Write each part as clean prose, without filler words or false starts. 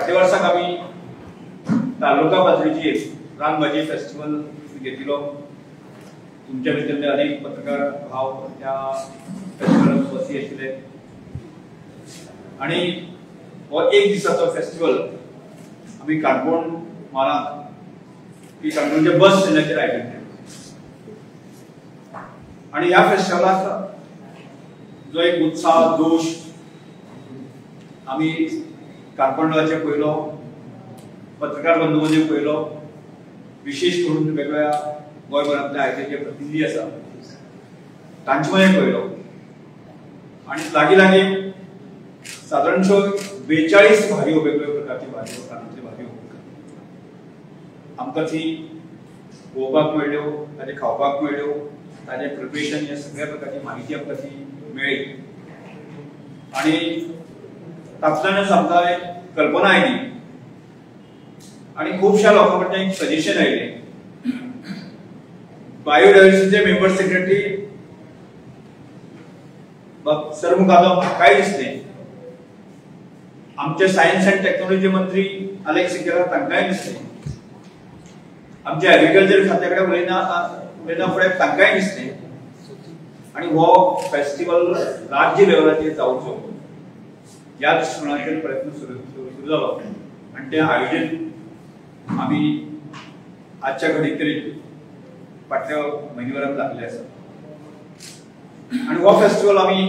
फाटल्या वर्साक आमी तालुका पातळीची रानभाजी फेस्टिवल घेतिलो। तुमच्या भितरले अनेक पत्रकार भाव त्या फेस्टिवलाक उपस्थित आशिल्ले आणि हो एक दिसाचो फेस्टिवल आमी काणकोण म्हालांत की काणकोणच्या बस स्टँडाचेर आयोजन केलें आणि ह्या फेस्टिवलाक जो एक उत्साह जोश आमी काणकोणचे पयलो पत्रकार बंधू मदीं पयलो विशेष करून वेगवेगळ्या गोंयभरांतले आयचे प्रतिनिधी आसा तांचे मदीं पयलो आणि लागीं लागीं सादारणशो 42 भाजयो वेगवेगळ्या प्रकारची भाजयो कानांतल्यो भाजयो आमकां ती पळोवपाक मेळ्ळ्यो ताजे खावपाक मेळ्ळ्यो ताजे प्रिपरेशन हे सगळ्या प्रकारची म्हायती आमकां ती मेळ्ळी आणि तातूंतल्यानच आमकां एक कल्पना आयली आणि खुबशा लोकां कडच्यान एक सजेशन आयलें बायोडायवर्सिटीचे मेंबर सेक्रेटरी सरमुखादो म्हाकाय दिसलें आमचे सायन्स एंड टेक्नॉलॉजी मंत्री अलेक्स सिकेरा तांकांय दिसलें आमचे एग्रीकल्चर खात्या कडेन उलयना फुडें तांकांय दिसलें आणि हो फेस्टिवल राज्य लेवलाचेर जावचो ह्या दृश्टिकोनाचेर प्रयत्न सुरू जालो आणि तें आयोजन आमी आजच्या घडीक तरी फाटल्या म्हयनेभरांत लागले आसा आणि हो फेस्टिवल आमी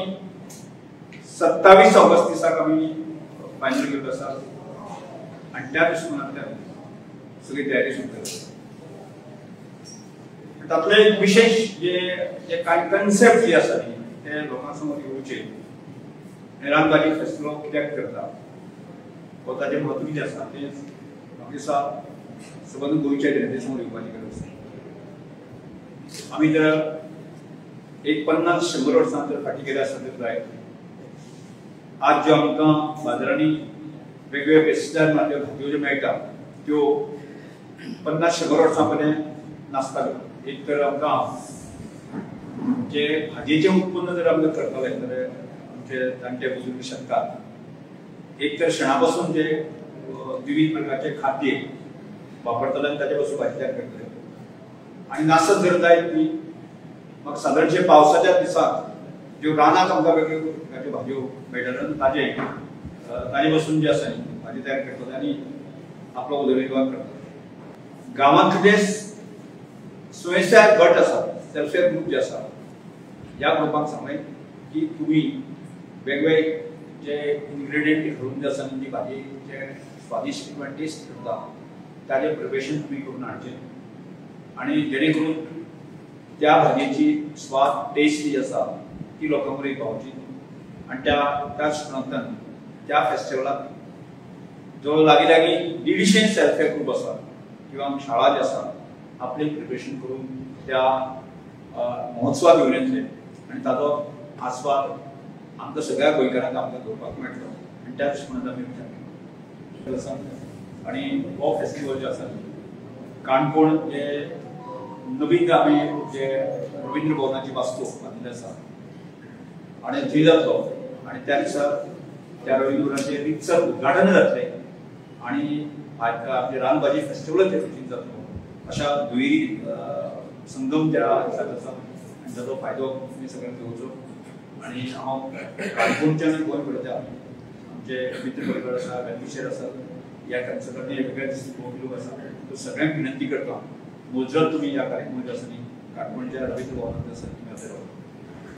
27 ऑगस्ट दिसाक आमी फायनल केल्लो आसा आणि त्या दृश्टिकोनांतल्यान सगळी तयारी सुरू केली आसा तातले एक विशेष जे कांय कन्सेप्ट जे आसा न्ही ते लोकां समोर येवचे रानभाजी फेस्टिवल कित्याक करता व ताचें म्हत्व कितें आसा तें म्हाका दिसता सबंद गोंयच्या जनते समोर येवपाची गरज आसा आमी जर एक 50-100 वर्सां जर फाटीं गेले आसत तर जाय आज ज्यो आमकां बाजारांनी वेगवेगळे पेस्टिसायड मारिल्ल्यो भाजयो ज्यो मेळटा त्यो 50-100 वर्सां पर्यंत नासताल्यो एक तर आमकां जे भाजयेचें उत्पन्न जर आमकां करतले जाल्यार आमचे जाणटे बुजुर्ग शकतात एक तर शेणा पासून जे विविध प्रकारचे खाद्य वापरतले आनी ताचे पासून भाजी तयार करतले आनी नासत जर जायत न्ही म्हाका सादारणशे पावसाच्या दिसाक ज्यो रानाक आमकां वेगवेगळ्यो प्रकारच्यो भाजयो मेळटल्यो ताजे पासून जे आसा न्ही भाजी तयार करतले आनी आपलो उदरनिर्वाह करतले गांवांतले स्वयंसेवक गट आसा सेल्फ हेल्प ग्रुप जे आसा ह्या ग्रुपाक सांगलें की तुमी वेगवेगळे जे इन्ग्रेडियंट घालून जे आसा ती भाजी जे स्वादिश्ट किंवा टेस्ट करता ताजें प्रिपरेशन तुमी करून हाडचें आनी जेणे करून त्या भाजयेची स्वाद टेस्ट जी आसा ती लोकां पर्यंत पावची आनी त्या दृश्टिकोनांतल्यान त्या फेस्टिवलाक जो लागीं लागीं 150 सेल्फ हेल्प ग्रुप आसा किंवा शाळा जे आसा आपले प्रिपरेशन करून त्या महोत्सवाक घेवन येतले आनी ताचो आस्वाद आमकां सगळ्या गोंयकारांक आमकां घेवपाक मेळटलो आनी त्या दृश्टिकोनांतल्यान आमी विचार केलो आसा आनी हो फेस्टिवल जो आसा काणकोण जे नवीन आमी जे रवींद्र भवनाची वास्तू बांदिल्ली आसा आनी थंय जातलो आनी त्या दिसा त्या रवींद्र भवनाचें रितसर उद्घाटन जातलें आनी आमचे रानभाजी फेस्टिवल त्या दिसा जातलो अशा दुहेरी संगम त्या दिसाक आसा आनी ताचो फायदो तुमी सगळ्यांक घेवचो आनी हांव काणकोणच्यान गोंयभरच्या आमचे मित्र परिवार आसा वेलविशर आसा ह्या सगळ्यांनी वेगवेगळ्या दिसपी लोक आसा तो सगळ्यांक विनंती करता मुजरत तुमी ह्या कार्यक्रमाच्या आसा न्ही काणकोणच्या रवींद्र भवनांत आसा तुमी हजर रावता